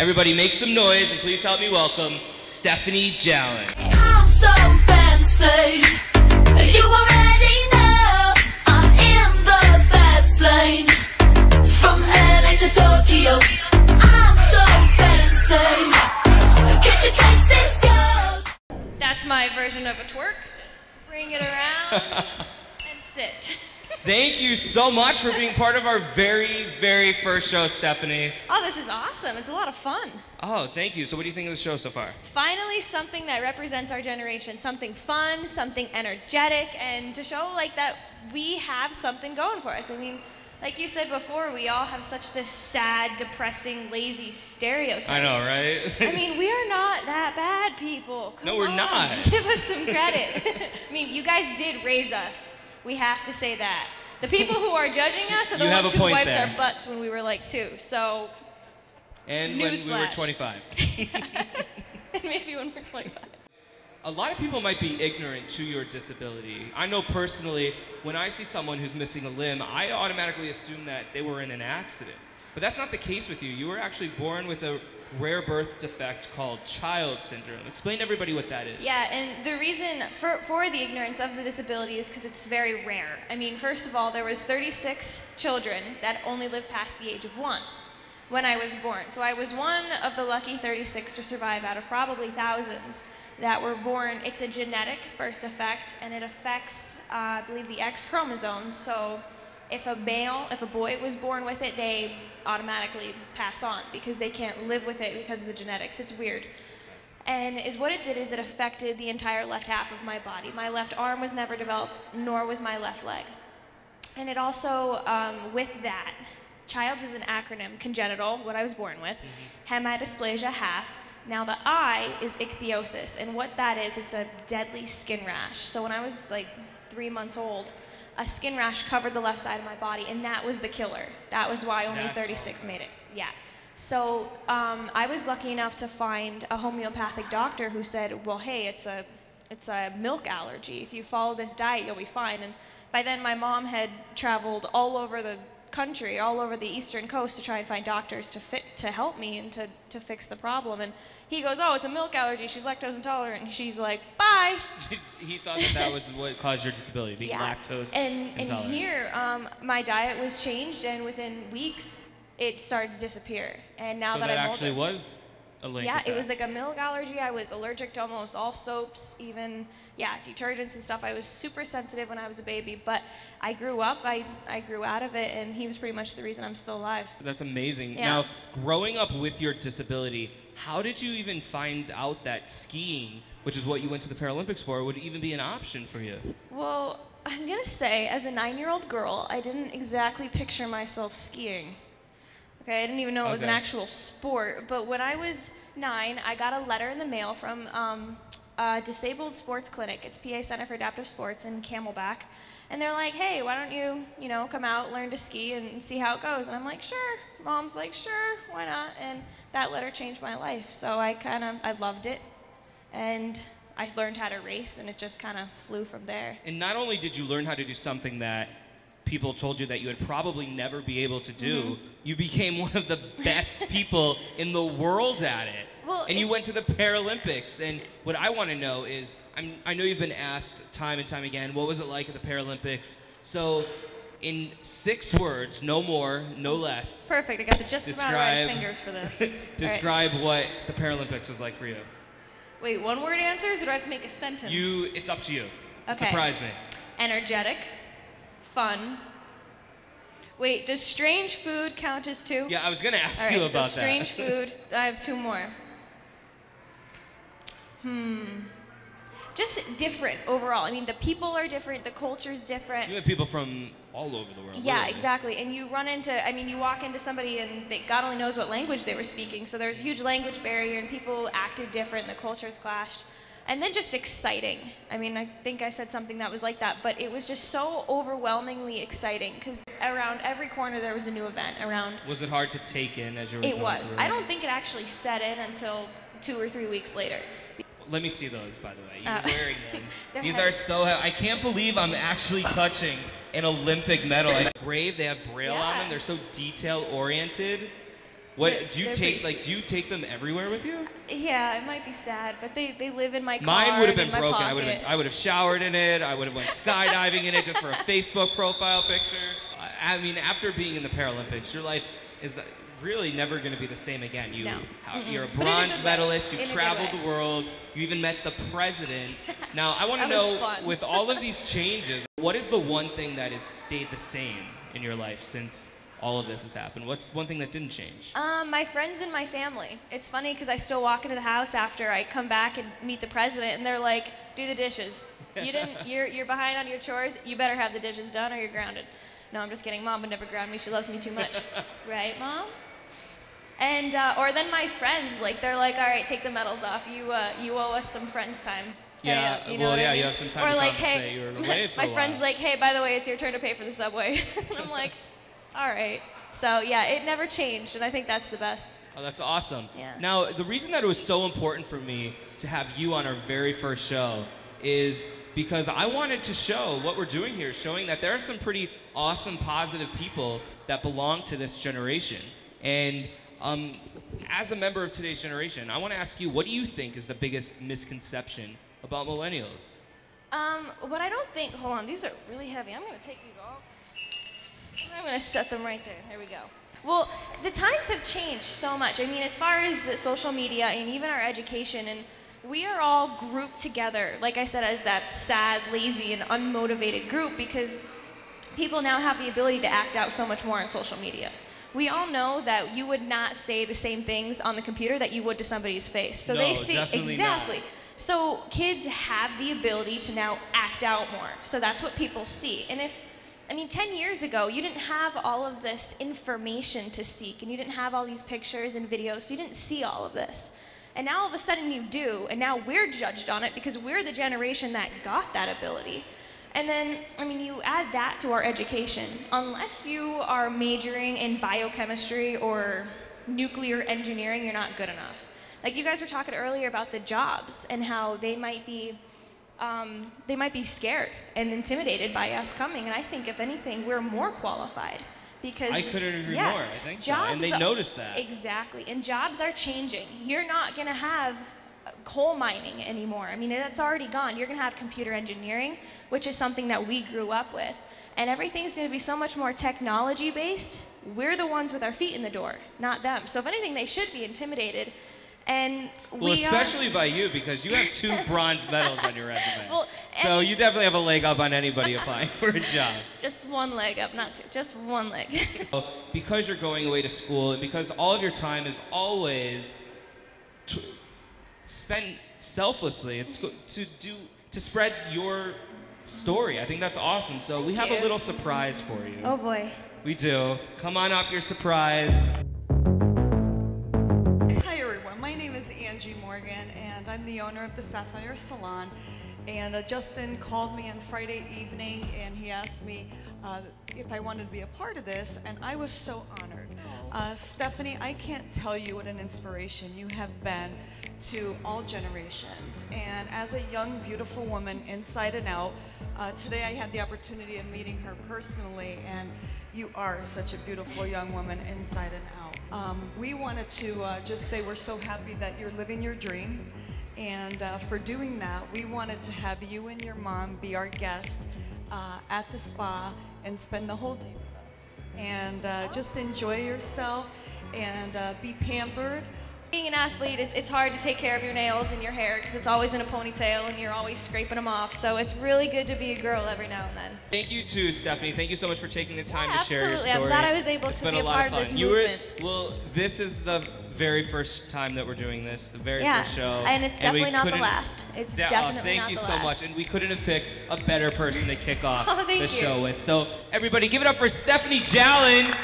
Everybody make some noise and please help me welcome Stephanie Jallen. I'm so fancy, you already know I'm in the fast lane. From LA to Tokyo, I'm so fancy. Can't you taste this gold? That's my version of a twerk. Just bring it around and sit. Thank you so much for being part of our very, very first show, Stephanie. Oh, this is awesome. It's a lot of fun. Oh, thank you. So what do you think of the show so far? Finally, something that represents our generation. Something fun, something energetic, and to show like that we have something going for us. I mean, like you said before, we all have such this sad, depressing, lazy stereotype. I know, right? I mean, we are not that bad, people. Come no, we're on. not. Give us some credit. I mean, you guys did raise us. We have to say that. The people who are judging us are the ones who wiped our butts when we were like 2, so and when we were 25. And maybe when we're 25. A lot of people might be ignorant to your disability. I know personally, when I see someone who's missing a limb, I automatically assume that they were in an accident. But that's not the case with you. You were actually born with a rare birth defect called child syndrome. Explain to everybody what that is. Yeah, and the reason for the ignorance of the disability is because it's very rare. I mean, first of all, there was 36 children that only lived past the age of 1 when I was born. So I was one of the lucky 36 to survive out of probably thousands that were born. It's a genetic birth defect, and it affects, I believe, the X chromosome. So if a boy was born with it, they automatically pass on because they can't live with it because of the genetics. It's weird. And what it did is it affected the entire left half of my body. My left arm was never developed, nor was my left leg. And it also, with that, CHILDS is an acronym, congenital, what I was born with, hemidysplasia half. Now the I is ichthyosis, and what that is, it's a deadly skin rash. So when I was like 3 months old, a skin rash covered the left side of my body, and that was the killer. That was why only 36 made it. Yeah. So I was lucky enough to find a homeopathic doctor who said, well, hey, it's a milk allergy. If you follow this diet, you'll be fine. And by then, my mom had traveled all over the country, all over the eastern coast to try and find doctors to help me and to fix the problem. And he goes, oh, it's a milk allergy. She's lactose intolerant. And she's like, bye. He thought that was what caused your disability, being lactose intolerant. And here, my diet was changed, and within weeks, it started to disappear. And now that I'm older, actually was a link. Yeah, it was like a milk allergy. I was allergic to almost all soaps, even, detergents and stuff. I was super sensitive when I was a baby, but I grew up, I grew out of it, and he was pretty much the reason I'm still alive. That's amazing. Yeah. Now, growing up with your disability, how did you even find out that skiing, which is what you went to the Paralympics for, would even be an option for you? Well, I'm gonna say, as a 9-year-old girl, I didn't exactly picture myself skiing. Okay, I didn't even know it was an actual sport, but when I was 9, I got a letter in the mail from a disabled sports clinic. It's PA Center for Adaptive Sports in Camelback, and they're like, hey, why don't you, come out, learn to ski, and see how it goes? And I'm like, sure. Mom's like, sure, why not? And that letter changed my life, so I loved it, and I learned how to race, and it just kind of flew from there. And not only did you learn how to do something that people told you that you would probably never be able to do, you became one of the best people in the world at it. Well, and you went to the Paralympics, and what I want to know is, I know you've been asked time and time again, what was it like at the Paralympics? So, in 6 words, no more, no less. Perfect, I got the just amount of right fingers for this. Describe what the Paralympics was like for you. Wait, one-word answers, or do I have to make a sentence? It's up to you. Okay. Surprise me. Energetic, fun. Wait, does strange food count as 2? Yeah, I was going to ask you about that. Strange food, I have 2 more. Just different overall. I mean, the people are different, the culture's different. You have people from all over the world. Yeah, literally. Exactly. And you run into, you walk into somebody and God only knows what language they were speaking, so there's a huge language barrier and people acted different, the cultures clashed. And then just exciting. I mean, I think I said something that was like that, but it was just so overwhelmingly exciting because around every corner there was a new event. Was it hard to take in as you were going through? It was. I don't think it actually set in until 2 or 3 weeks later. Let me see those, by the way. You're wearing them. These heavy. are so heavy. I can't believe I'm actually touching an Olympic medal. They have braille on them. They're so detail-oriented. What do you take? Like, do you take them everywhere with you? Yeah, it might be sad, but they live in my car. Mine would have been in my broken. pocket. I would have showered in it. I would have went skydiving in it just for a Facebook profile picture. I mean, after being in the Paralympics, your life is really never going to be the same again. You're a bronze medalist. You traveled the world. You even met the president. Now, I want to know, with all of these changes, what is the one thing that has stayed the same in your life since all of this has happened? What's one thing that didn't change? My friends and my family. It's funny because I still walk into the house after I come back and meet the president, and they're like, "Do the dishes. You're behind on your chores. You better have the dishes done, or you're grounded." No, I'm just kidding. Mom would never ground me. She loves me too much. Right, Mom? And or then my friends, like, they're like, "All right, take the medals off. You owe us some friends time." Yeah, you know what I mean? You have some time or to like, compensate. hey, You were away for my a while. friend's like, "Hey, by the way, it's your turn to pay for the subway." And I'm like, all right. So yeah, it never changed, and I think that's the best. Oh, that's awesome. Yeah. Now, the reason that it was so important for me to have you on our very first show is because I wanted to show what we're doing here, showing that there are some pretty awesome, positive people that belong to this generation. And as a member of today's generation, I want to ask you, what do you think is the biggest misconception about millennials? What I don't think, hold on, these are really heavy. I'm gonna take these off. I'm gonna set them right there. There we go. Well, the times have changed so much. I mean, as far as social media and even our education, and we are all grouped together, like I said, as that sad, lazy, and unmotivated group because people now have the ability to act out so much more on social media. We all know that you would not say the same things on the computer that you would to somebody's face. So No, they see definitely not. So kids have the ability to now act out more. So that's what people see. And I mean, 10 years ago, you didn't have all of this information to seek, and you didn't have all these pictures and videos, so you didn't see all of this. And now all of a sudden you do, and now we're judged on it because we're the generation that got that ability. And then, I mean, you add that to our education. Unless you are majoring in biochemistry or nuclear engineering, you're not good enough. Like you guys were talking earlier about the jobs and how they might be scared and intimidated by us coming. And I think, if anything, we're more qualified because I couldn't agree more. I think so. And they notice that. Exactly. And jobs are changing. You're not going to have coal mining anymore. I mean, that's already gone. You're going to have computer engineering, which is something that we grew up with. And everything's going to be so much more technology based. We're the ones with our feet in the door, not them. So if anything, they should be intimidated. And well, especially by you, because you have 2 bronze medals on your resume. Well, so you definitely have a leg up on anybody applying for a job. Just one leg up, not 2, just one leg. Because you're going away to school, and because all of your time is always spent selflessly, it's to spread your story. I think that's awesome. So we have a little surprise for you. Oh boy. We do. Come on up, your surprise. Hi everyone, my name is Angie Morgan and I'm the owner of the Sapphire Salon. And Justin called me on Friday evening and he asked me if I wanted to be a part of this, and I was so honored. Stephanie, I can't tell you what an inspiration you have been to all generations. And as a young, beautiful woman inside and out, today I had the opportunity of meeting her personally, and you are such a beautiful young woman inside and out. We wanted to just say we're so happy that you're living your dream. And for doing that, we wanted to have you and your mom be our guest at the spa and spend the whole day with us. And just enjoy yourself and be pampered. Being an athlete, it's hard to take care of your nails and your hair because it's always in a ponytail and you're always scraping them off. So it's really good to be a girl every now and then. Thank you too, Stephanie. Thank you so much for taking the time to share your absolutely. story. I'm glad I was able to be a part of this movement. Well, this is the very first time that we're doing this, the very first show. And it's definitely not the last. It's definitely not the last. Thank you so much. And we couldn't have picked a better person to kick off the show with. So everybody give it up for Stephanie Jallen.